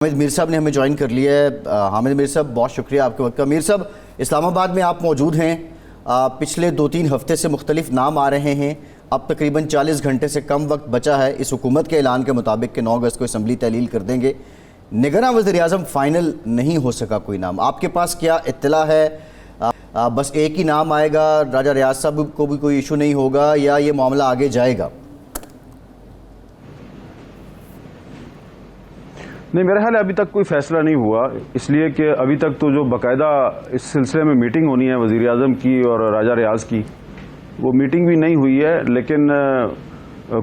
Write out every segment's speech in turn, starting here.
حامد میر صاحب نے ہمیں جوائن کر لیا ہے۔ حامد میر صاحب بہت شکریہ آپ کے وقت کا۔ میر صاحب اسلام آباد میں آپ موجود ہیں، پچھلے 2-3 ہفتے سے مختلف نام آ رہے ہیں، اب تقریباً 40 گھنٹے سے کم وقت بچا ہے اس حکومت کے اعلان کے مطابق کہ 9 اگست کو اسمبلی تحلیل کر دیں گے۔ نگراں وزیر اعظم فائنل نہیں ہو سکا کوئی نام، آپ کے پاس کیا اطلاع ہے؟ بس ایک ہی نام آئے گا، راجہ ریاض صاحب کو بھی کوئی ایشو نہیں ہوگا یا یہ معاملہ آگے جائے گا؟ نہیں، میرا خیال ہے ابھی تک کوئی فیصلہ نہیں ہوا، اس لیے کہ ابھی تک تو جو باقاعدہ اس سلسلے میں میٹنگ ہونی ہے وزیر اعظم کی اور راجہ ریاض کی، وہ میٹنگ بھی نہیں ہوئی ہے۔ لیکن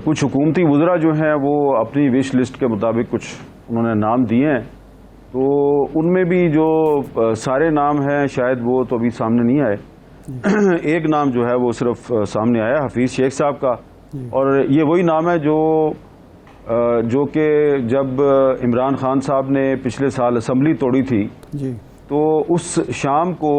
کچھ حکومتی وزراء جو ہیں وہ اپنی وش لسٹ کے مطابق کچھ انہوں نے نام دیے ہیں، تو ان میں بھی جو سارے نام ہیں شاید وہ تو ابھی سامنے نہیں آئے۔ ایک نام جو ہے وہ صرف سامنے آیا حفیظ شیخ صاحب کا، اور یہ وہی نام ہے جو کہ جب عمران خان صاحب نے پچھلے سال اسمبلی توڑی تھی تو اس شام کو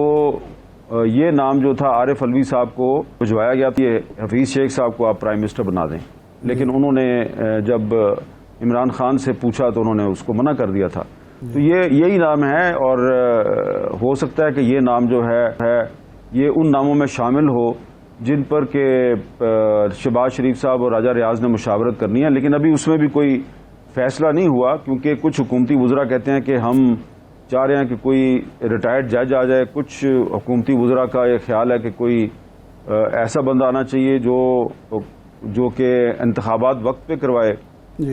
یہ نام جو تھا عارف علوی صاحب کو بھجوایا گیا تھا، یہ حفیظ شیخ صاحب کو آپ پرائم منسٹر بنا دیں، لیکن انہوں نے جب عمران خان سے پوچھا تو انہوں نے اس کو منع کر دیا تھا۔ تو یہی نام ہے، اور ہو سکتا ہے کہ یہ نام جو ہے یہ ان ناموں میں شامل ہو جن پر کہ شہباز شریف صاحب اور راجہ ریاض نے مشاورت کرنی ہے، لیکن ابھی اس میں بھی کوئی فیصلہ نہیں ہوا، کیونکہ کچھ حکومتی وزراء کہتے ہیں کہ ہم چاہ رہے ہیں کہ کوئی ریٹائرڈ جج آ جائے، کچھ حکومتی وزراء کا یہ خیال ہے کہ کوئی ایسا بندہ آنا چاہیے جو کہ انتخابات وقت پہ کروائے،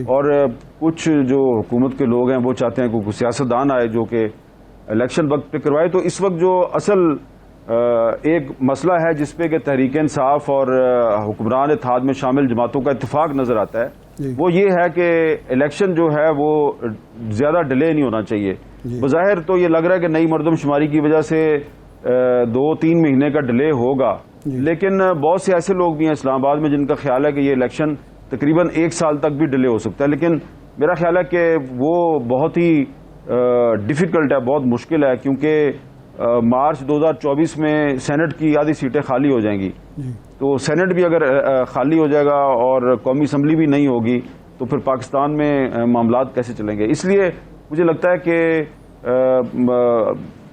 اور کچھ جو حکومت کے لوگ ہیں وہ چاہتے ہیں کہ کوئی سیاستدان آئے جو کہ الیکشن وقت پہ کروائے۔ تو اس وقت جو اصل ایک مسئلہ ہے جس پہ کہ تحریک انصاف اور حکمران اتحاد میں شامل جماعتوں کا اتفاق نظر آتا ہے، وہ یہ ہے کہ الیکشن جو ہے وہ زیادہ ڈیلے نہیں ہونا چاہیے۔ بظاہر تو یہ لگ رہا ہے کہ نئی مردم شماری کی وجہ سے 2-3 مہینے کا ڈیلے ہوگا، لیکن بہت سے ایسے لوگ بھی ہیں اسلام آباد میں جن کا خیال ہے کہ یہ الیکشن تقریباً 1 سال تک بھی ڈیلے ہو سکتا ہے، لیکن میرا خیال ہے کہ وہ بہت ہی ڈیفیکلٹ ہے، بہت مشکل ہے، کیونکہ مارچ 2024 میں سینٹ کی آدھی سیٹیں خالی ہو جائیں گی، تو سینٹ بھی اگر خالی ہو جائے گا اور قومی اسمبلی بھی نہیں ہوگی تو پھر پاکستان میں معاملات کیسے چلیں گے؟ اس لیے مجھے لگتا ہے کہ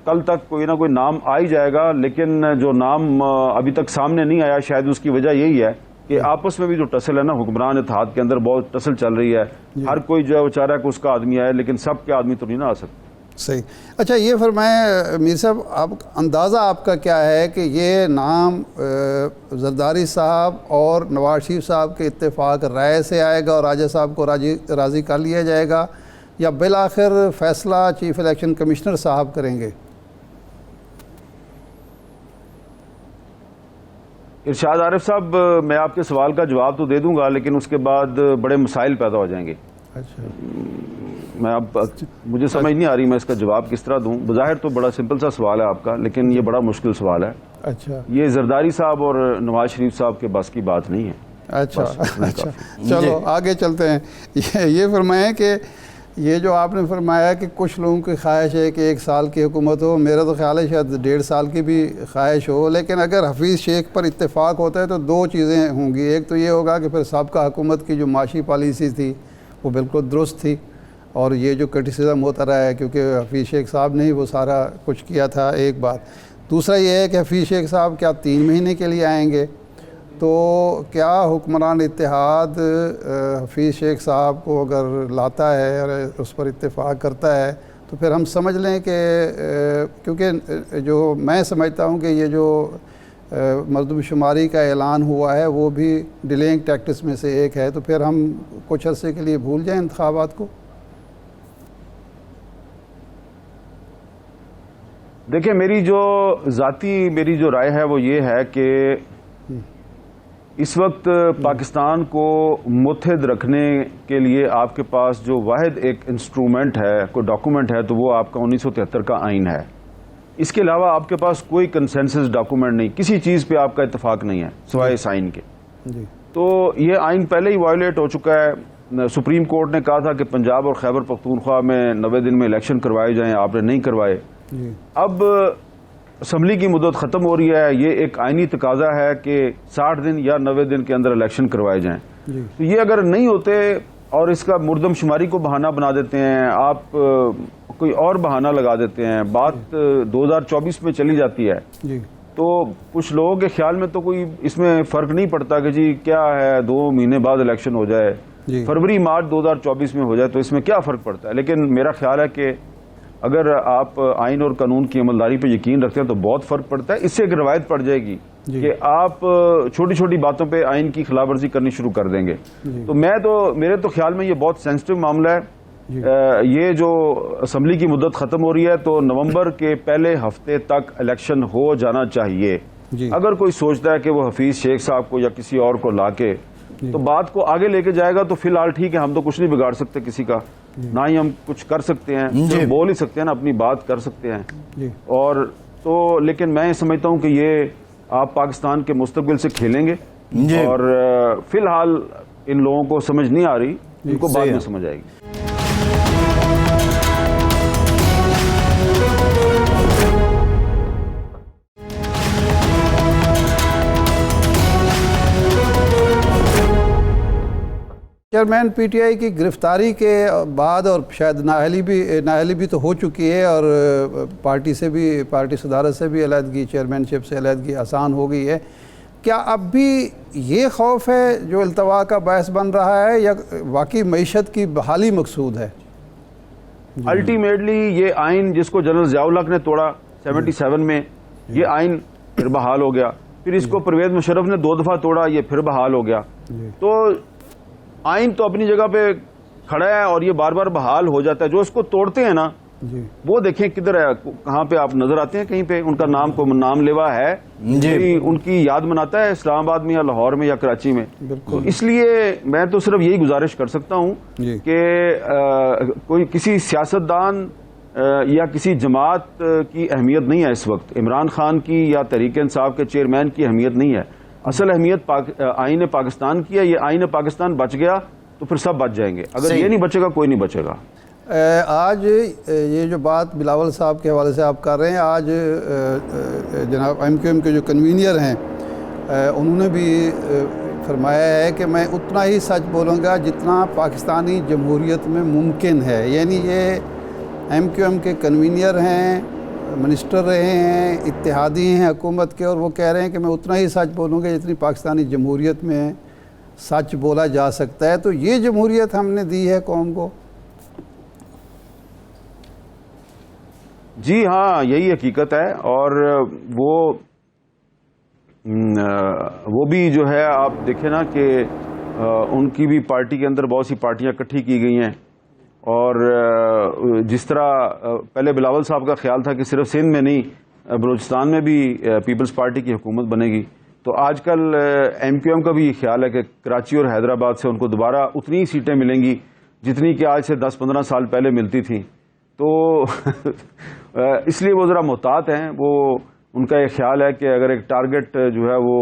کل تک کوئی نہ کوئی نام آ ہی جائے گا، لیکن جو نام ابھی تک سامنے نہیں آیا شاید اس کی وجہ یہی ہے کہ آپس میں بھی جو ٹسل ہے نا حکمران اتحاد کے اندر، بہت ٹسل چل رہی ہے، ہر کوئی جو ہے وہ چاہ رہا ہے کہ اس کا آدمی آئے، لیکن سب کے آدمی تو نہیں نہ آ سکتے۔ صحیح۔ اچھا یہ فرمائیں میر صاحب، آپ اندازہ آپ کا کیا ہے کہ یہ نام زرداری صاحب اور نواز شریف صاحب کے اتفاق رائے سے آئے گا اور راجہ صاحب کو راضی کر لیا جائے گا، یا بالآخر فیصلہ چیف الیکشن کمشنر صاحب کریں گے؟ ارشاد عارف صاحب، میں آپ کے سوال کا جواب تو دے دوں گا، لیکن اس کے بعد بڑے مسائل پیدا ہو جائیں گے۔ اچھا، مجھے سمجھ نہیں آ رہی میں اس کا جواب کس طرح دوں۔ بظاہر تو بڑا سمپل سا سوال ہے آپ کا، لیکن یہ بڑا مشکل سوال ہے۔ اچھا، یہ زرداری صاحب اور نواز شریف صاحب کے بس کی بات نہیں ہے۔ اچھا اچھا، چلو آگے چلتے ہیں۔ یہ فرمائیں کہ یہ جو آپ نے فرمایا کہ کچھ لوگوں کی خواہش ہے کہ 1 سال کی حکومت ہو، میرا تو خیال ہے شاید 1.5 سال کی بھی خواہش ہو، لیکن اگر حفیظ شیخ پر اتفاق ہوتا ہے تو 2 چیزیں ہوں گی۔ ایک تو یہ ہوگا کہ پھر سابقہ حکومت کی جو معاشی پالیسی تھی وہ بالکل درست تھی، اور یہ جو کرٹیسزم ہوتا رہا ہے کیونکہ حفیظ شیخ صاحب نے ہی وہ سارا کچھ کیا تھا، ایک بات۔ دوسرا یہ ہے کہ حفیظ شیخ صاحب کیا 3 مہینے کے لیے آئیں گے؟ تو کیا حکمران اتحاد حفیظ شیخ صاحب کو اگر لاتا ہے اور اس پر اتفاق کرتا ہے تو پھر ہم سمجھ لیں کہ کیونکہ جو میں سمجھتا ہوں کہ یہ جو مردم شماری کا اعلان ہوا ہے وہ بھی ڈیلینگ ٹیکٹس میں سے ایک ہے، تو پھر ہم کچھ عرصے کے لیے بھول جائیں انتخابات کو؟ دیکھیں، میری جو رائے ہے وہ یہ ہے کہ اس وقت پاکستان کو متحد رکھنے کے لیے آپ کے پاس جو واحد ایک انسٹرومنٹ ہے، کوئی ڈاکومنٹ ہے، تو وہ آپ کا 1973 کا آئین ہے۔ اس کے علاوہ آپ کے پاس کوئی کنسنسس ڈاکومنٹ نہیں، کسی چیز پہ آپ کا اتفاق نہیں ہے سوائے اس آئین کے۔ تو یہ آئین پہلے ہی وائلیٹ ہو چکا ہے۔ سپریم کورٹ نے کہا تھا کہ پنجاب اور خیبر پختونخوا میں 90 دن میں الیکشن کروائے جائیں، آپ نے نہیں کروائے۔ اب اسمبلی کی مدت ختم ہو رہی ہے، یہ ایک آئینی تقاضا ہے کہ 60 دن یا 90 دن کے اندر الیکشن کروائے جائیں۔ تو یہ اگر نہیں ہوتے اور اس کا مردم شماری کو بہانہ بنا دیتے ہیں، آپ کوئی اور بہانہ لگا دیتے ہیں، بات 2024 میں چلی جاتی ہے جی، تو کچھ لوگوں کے خیال میں تو کوئی اس میں فرق نہیں پڑتا کہ جی کیا ہے 2 مہینے بعد الیکشن ہو جائے، جی، فروری مارچ 2024 میں ہو جائے تو اس میں کیا فرق پڑتا ہے. لیکن میرا خیال ہے کہ اگر آپ آئین اور قانون کی عملداری پہ یقین رکھتے ہیں تو بہت فرق پڑتا ہے. اس سے ایک روایت پڑ جائے گی کہ آپ چھوٹی چھوٹی باتوں پہ آئین کی خلاف ورزی کرنی شروع کر دیں گے. تو میرے تو خیال میں یہ بہت سینسٹیو معاملہ ہے. یہ جو اسمبلی کی مدت ختم ہو رہی ہے تو نومبر کے پہلے ہفتے تک الیکشن ہو جانا چاہیے. اگر کوئی سوچتا ہے کہ وہ حفیظ شیخ صاحب کو یا کسی اور کو لا کے تو بات کو آگے لے کے جائے گا تو فی الحال ٹھیک ہے، ہم تو کچھ نہیں بگاڑ سکتے کسی کا، نہ ہی ہم کچھ کر سکتے ہیں، بول ہی سکتے ہیں نا، اپنی بات کر سکتے ہیں. اور تو لیکن میں سمجھتا ہوں کہ یہ آپ پاکستان کے مستقبل سے کھیلیں گے اور فی الحال ان لوگوں کو سمجھ نہیں آ رہی، ان کو بعد میں سمجھ آئے گی. چیئرمین پی ٹی آئی کی گرفتاری کے بعد اور شاید نااہلی بھی تو ہو چکی ہے اور پارٹی صدارت سے بھی علیحدگی، چیئرمین شپ سے علیحدگی آسان ہو گئی ہے. کیا اب بھی یہ خوف ہے جو التوا کا باعث بن رہا ہے یا واقعی معیشت کی بحالی مقصود ہے؟ الٹیمیٹلی یہ آئین جس کو جنرل ضیاء الحق نے توڑا 77 میں، یہ آئین پھر بحال ہو گیا. پھر اس کو پرویز مشرف نے 2 دفعہ توڑا، یہ پھر بحال ہو گیا. تو آئین تو اپنی جگہ پہ کھڑا ہے اور یہ بار بار بحال ہو جاتا ہے. جو اس کو توڑتے ہیں نا وہ دیکھیں کدھر ہے، کہاں پہ آپ نظر آتے ہیں، کہیں پہ ان کا نام لیوا ہے، ان کی یاد مناتا ہے اسلام آباد میں یا لاہور میں یا کراچی میں. تو اس لیے میں تو صرف یہی گزارش کر سکتا ہوں کہ کوئی کسی سیاستدان یا کسی جماعت کی اہمیت نہیں ہے اس وقت، عمران خان کی یا تحریک انصاف کے چیئرمین کی اہمیت نہیں ہے. اصل اہمیت آئین پاکستان کی ہے. یہ آئین پاکستان بچ گیا تو پھر سب بچ جائیں گے، اگر یہ نہیں بچے گا کوئی نہیں بچے گا. آج یہ جو بات بلاول صاحب کے حوالے سے آپ کر رہے ہیں، آج جناب ایم کیو ایم کے جو کنوینئر ہیں انہوں نے بھی فرمایا ہے کہ میں اتنا ہی سچ بولوں گا جتنا پاکستانی جمہوریت میں ممکن ہے. یعنی یہ ایم کیو ایم کے کنوینئر ہیں، منسٹر رہے ہیں، اتحادی ہیں حکومت کے، اور وہ کہہ رہے ہیں کہ میں اتنا ہی سچ بولوں گا جتنی پاکستانی جمہوریت میں سچ بولا جا سکتا ہے. تو یہ جمہوریت ہم نے دی ہے قوم کو. جی ہاں، یہی حقیقت ہے. اور وہ بھی جو ہے آپ دیکھیں نا کہ ان کی بھی پارٹی کے اندر بہت سی پارٹیاں اکٹھی کی گئی ہیں. اور جس طرح پہلے بلاول صاحب کا خیال تھا کہ صرف سندھ میں نہیں بلوچستان میں بھی پیپلز پارٹی کی حکومت بنے گی، تو آج کل ایم کیو ایم کا بھی یہ خیال ہے کہ کراچی اور حیدرآباد سے ان کو دوبارہ اتنی ہی سیٹیں ملیں گی جتنی کہ آج سے 10-15 سال پہلے ملتی تھیں. تو اس لیے وہ ذرا محتاط ہیں. وہ ان کا یہ خیال ہے کہ اگر ایک ٹارگٹ جو ہے وہ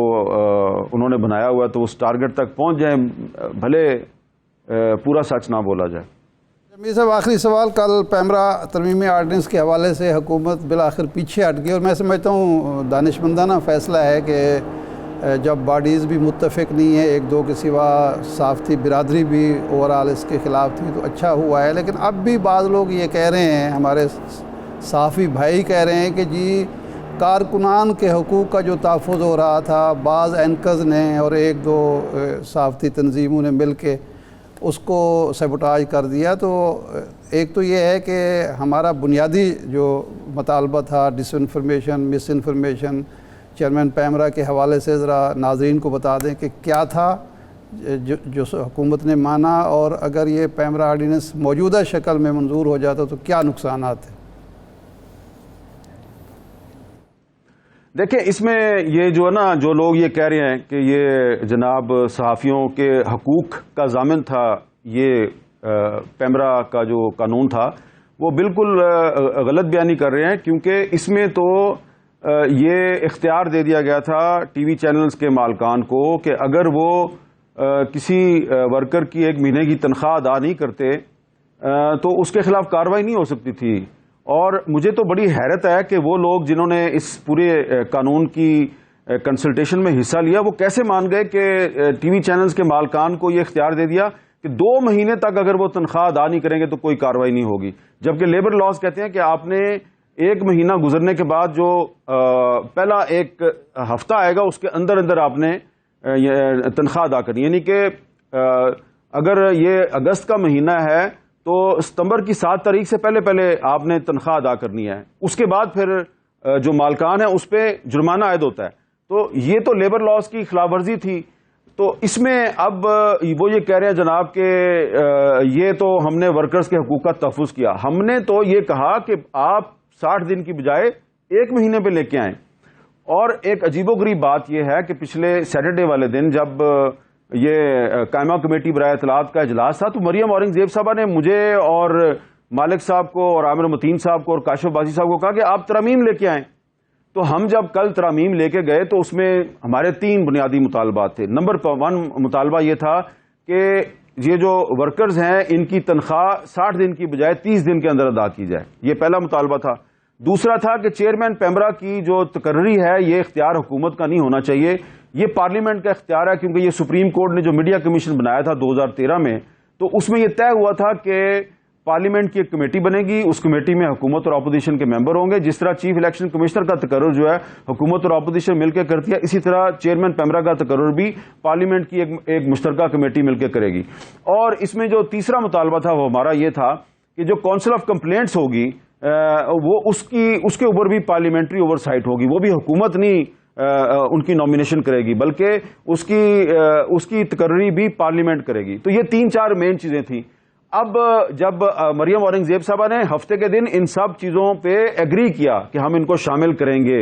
انہوں نے بنایا ہوا ہے تو اس ٹارگٹ تک پہنچ جائیں، بھلے پورا سچ نہ بولا جائے. میر صاحب آخری سوال، کل پیمرا ترمیمی آرڈیننس کے حوالے سے حکومت بالآخر پیچھے ہٹ گئی، اور میں سمجھتا ہوں دانشمندانہ فیصلہ ہے کہ جب باڈیز بھی متفق نہیں ہیں، ایک دو کے سوا صحافتی برادری بھی اوورال اس کے خلاف تھی، تو اچھا ہوا ہے. لیکن اب بھی بعض لوگ یہ کہہ رہے ہیں، ہمارے صحافی بھائی کہہ رہے ہیں کہ جی کارکنان کے حقوق کا جو تحفظ ہو رہا تھا، بعض اینکرز نے اور ایک دو صحافتی تنظیموں نے مل کے اس کو سیبوٹاج کر دیا. تو ایک تو یہ ہے کہ ہمارا بنیادی جو مطالبہ تھا ڈس انفارمیشن، مس انفارمیشن، چیئرمین پیمرا کے حوالے سے ذرا ناظرین کو بتا دیں کہ کیا تھا جو حکومت نے مانا، اور اگر یہ پیمرا آرڈیننس موجودہ شکل میں منظور ہو جاتا تو کیا نقصانات ہیں؟ دیکھیں اس میں یہ جو ہے نا، جو لوگ یہ کہہ رہے ہیں کہ یہ جناب صحافیوں کے حقوق کا ضامن تھا، یہ پیمرا کا جو قانون تھا، وہ بالکل غلط بیانی کر رہے ہیں. کیونکہ اس میں تو یہ اختیار دے دیا گیا تھا ٹی وی چینلز کے مالکان کو کہ اگر وہ کسی ورکر کی 1 مہینے کی تنخواہ ادا نہیں کرتے تو اس کے خلاف کارروائی نہیں ہو سکتی تھی. اور مجھے تو بڑی حیرت ہے کہ وہ لوگ جنہوں نے اس پورے قانون کی کنسلٹیشن میں حصہ لیا، وہ کیسے مان گئے کہ ٹی وی چینلز کے مالکان کو یہ اختیار دے دیا کہ 2 مہینے تک اگر وہ تنخواہ ادا نہیں کریں گے تو کوئی کارروائی نہیں ہوگی، جبکہ لیبر لاز کہتے ہیں کہ آپ نے 1 مہینہ گزرنے کے بعد جو پہلا 1 ہفتہ آئے گا اس کے اندر اندر آپ نے تنخواہ ادا کرنی، یعنی کہ اگر یہ اگست کا مہینہ ہے تو ستمبر کی 7 تاریخ سے پہلے آپ نے تنخواہ ادا کرنی ہے، اس کے بعد پھر جو مالکان ہے اس پہ جرمانہ عائد ہوتا ہے۔ تو یہ تو لیبر لاز کی خلاف ورزی تھی۔ تو اس میں اب وہ یہ کہہ رہے ہیں جناب کہ یہ تو ہم نے ورکرز کے حقوق کا تحفظ کیا، ہم نے تو یہ کہا کہ آپ 60 دن کی بجائے 1 مہینے پہ لے کے آئیں۔ اور ایک عجیب و غریب بات یہ ہے کہ پچھلے سیٹرڈے والے دن جب یہ قائمہ کمیٹی برائے اطلاعات کا اجلاس تھا تو مریم اورنگزیب صاحبہ نے مجھے اور مالک صاحب کو اور عامر متین صاحب کو اور کاشف بازی صاحب کو کہا کہ آپ ترامیم لے کے آئیں۔ تو ہم جب کل ترامیم لے کے گئے تو اس میں ہمارے 3 بنیادی مطالبات تھے۔ نمبر 1 مطالبہ یہ تھا کہ یہ جو ورکرز ہیں ان کی تنخواہ 60 دن کی بجائے 30 دن کے اندر ادا کی جائے، یہ پہلا مطالبہ تھا۔ دوسرا تھا کہ چیئرمین پیمرا کی جو تقرری ہے یہ اختیار حکومت کا نہیں ہونا چاہیے، یہ پارلیمنٹ کا اختیار ہے، کیونکہ یہ سپریم کورٹ نے جو میڈیا کمیشن بنایا تھا 2013 میں، تو اس میں یہ طے ہوا تھا کہ پارلیمنٹ کی ایک کمیٹی بنے گی، اس کمیٹی میں حکومت اور اپوزیشن کے ممبر ہوں گے۔ جس طرح چیف الیکشن کمشنر کا تقرر جو ہے حکومت اور اپوزیشن مل کے کرتی ہے، اسی طرح چیئرمین پیمرا کا تقرر بھی پارلیمنٹ کی ایک مشترکہ کمیٹی مل کے کرے گی۔ اور اس میں جو تیسرا مطالبہ تھا وہ ہمارا یہ تھا کہ جو کونسل آف کمپلینٹس ہوگی وہ اس کے اوپر بھی پارلیمنٹری اوور سائٹ ہوگی، وہ بھی حکومت نہیں ان کی نامینیشن کرے گی بلکہ اس کی تقرری بھی پارلیمنٹ کرے گی۔ تو یہ 3-4 مین چیزیں تھیں۔ اب جب مریم اورنگزیب صاحبہ نے ہفتے کے دن ان سب چیزوں پہ ایگری کیا کہ ہم ان کو شامل کریں گے،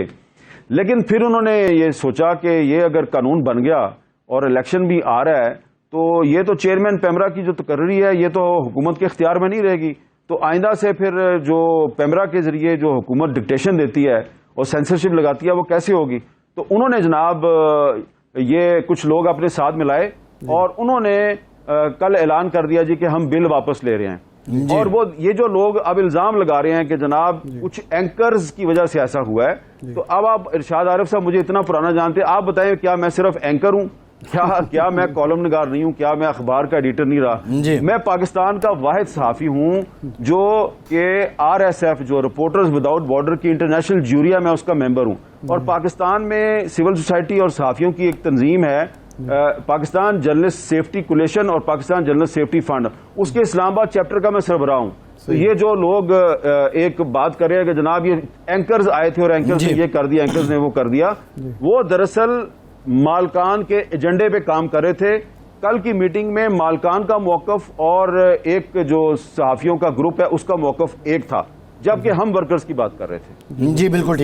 لیکن پھر انہوں نے یہ سوچا کہ یہ اگر قانون بن گیا اور الیکشن بھی آ رہا ہے تو یہ تو چیئرمین پیمرا کی جو تقرری ہے یہ تو حکومت کے اختیار میں نہیں رہے گی، تو آئندہ سے پھر جو پیمرا کے ذریعے جو حکومت ڈکٹیشن دیتی ہے اور سینسرشپ لگاتی ہے وہ کیسے ہوگی؟ تو انہوں نے جناب یہ کچھ لوگ اپنے ساتھ ملائے اور انہوں نے کل اعلان کر دیا جی کہ ہم بل واپس لے رہے ہیں۔ اور وہ یہ جو لوگ اب الزام لگا رہے ہیں کہ جناب کچھ اینکرز کی وجہ سے ایسا ہوا ہے، تو اب آپ ارشاد عارف صاحب مجھے اتنا پرانا جانتے ہیں، آپ بتائیں کیا میں صرف اینکر ہوں؟ کیا میں کالم نگار نہیں ہوں؟ کیا میں اخبار کا ایڈیٹر نہیں رہا؟ میں پاکستان کا واحد صحافی ہوں جو کہ RSF جو رپورٹرز وداؤٹ بارڈر کی انٹرنیشنل جیوریا میں اس کا ممبر ہوں، اور پاکستان میں سول سوسائٹی اور صحافیوں کی ایک تنظیم ہے پاکستان جرنلسٹ سیفٹی کولیشن اور پاکستان جرنلسٹ سیفٹی فنڈ، اس کے اسلام آباد چیپٹر کا میں سربراہ ہوں۔ تو یہ جو لوگ ایک بات کر رہے ہیں کہ جناب یہ اینکرز آئے تھے اور اینکرز نے یہ کر دیا، اینکرز نے وہ کر دیا، وہ دراصل مالکان کے ایجنڈے پہ کام کر رہے تھے۔ کل کی میٹنگ میں مالکان کا موقف اور ایک جو صحافیوں کا گروپ ہے اس کا موقف ایک تھا، جبکہ ہم ورکرز کی بات کر رہے تھے۔ جی بالکل۔